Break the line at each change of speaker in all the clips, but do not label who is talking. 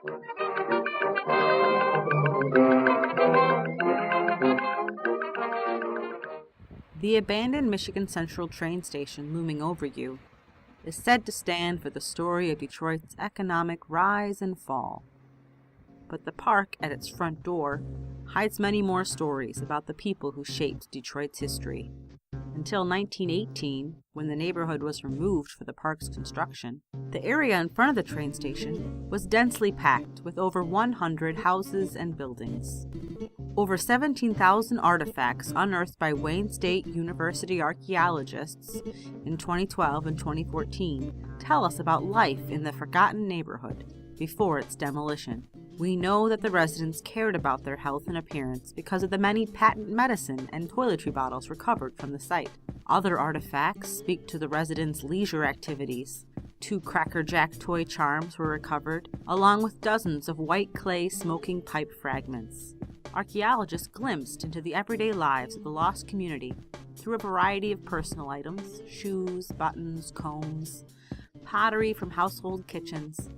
The abandoned Michigan Central train station looming over you is said to stand for the story of Detroit's economic rise and fall. But the park at its front door hides many more stories about the people who shaped Detroit's history. Until 1918, when the neighborhood was removed for the park's construction, the area in front of the train station was densely packed with over 100 houses and buildings. Over 17,000 artifacts unearthed by Wayne State University archaeologists in 2012 and 2014 tell us about life in the forgotten neighborhood before its demolition. We know that the residents cared about their health and appearance because of the many patent medicine and toiletry bottles recovered from the site. Other artifacts speak to the residents' leisure activities. 2 Cracker Jack toy charms were recovered, along with dozens of white clay smoking pipe fragments. Archaeologists glimpsed into the everyday lives of the lost community through a variety of personal items: shoes, buttons, combs, pottery from household kitchens,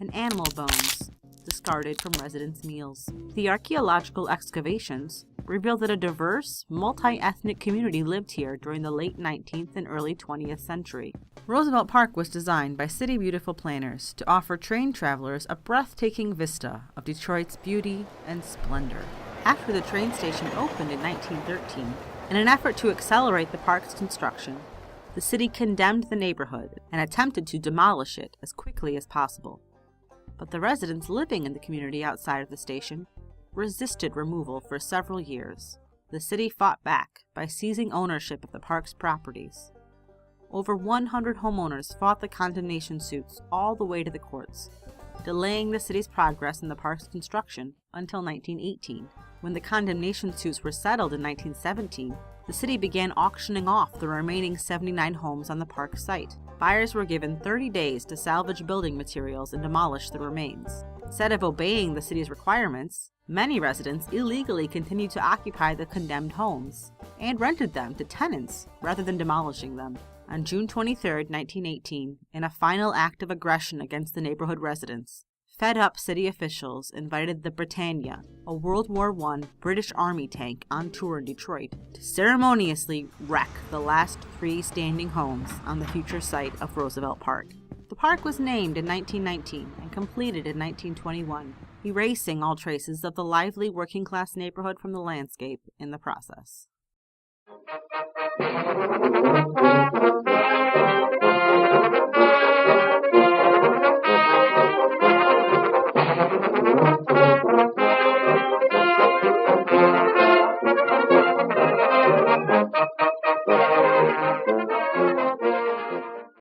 and animal bones discarded from residents' meals. The archaeological excavations revealed that a diverse, multi-ethnic community lived here during the late 19th and early 20th century. Roosevelt Park was designed by City Beautiful planners to offer train travelers a breathtaking vista of Detroit's beauty and splendor. After the train station opened in 1913, in an effort to accelerate the park's construction, the city condemned the neighborhood and attempted to demolish it as quickly as possible. But the residents living in the community outside of the station resisted removal for several years. The city fought back by seizing ownership of the park's properties. Over 100 homeowners fought the condemnation suits all the way to the courts, delaying the city's progress in the park's construction until 1918. When the condemnation suits were settled in 1917, the city began auctioning off the remaining 79 homes on the park site. Buyers were given 30 days to salvage building materials and demolish the remains. Instead of obeying the city's requirements, many residents illegally continued to occupy the condemned homes and rented them to tenants rather than demolishing them. On June 23, 1918, in a final act of aggression against the neighborhood residents, fed-up city officials invited the Britannia, a World War I British Army tank on tour in Detroit, to ceremoniously wreck the last 3 standing homes on the future site of Roosevelt Park. The park was named in 1919 and completed in 1921, erasing all traces of the lively working-class neighborhood from the landscape in the process.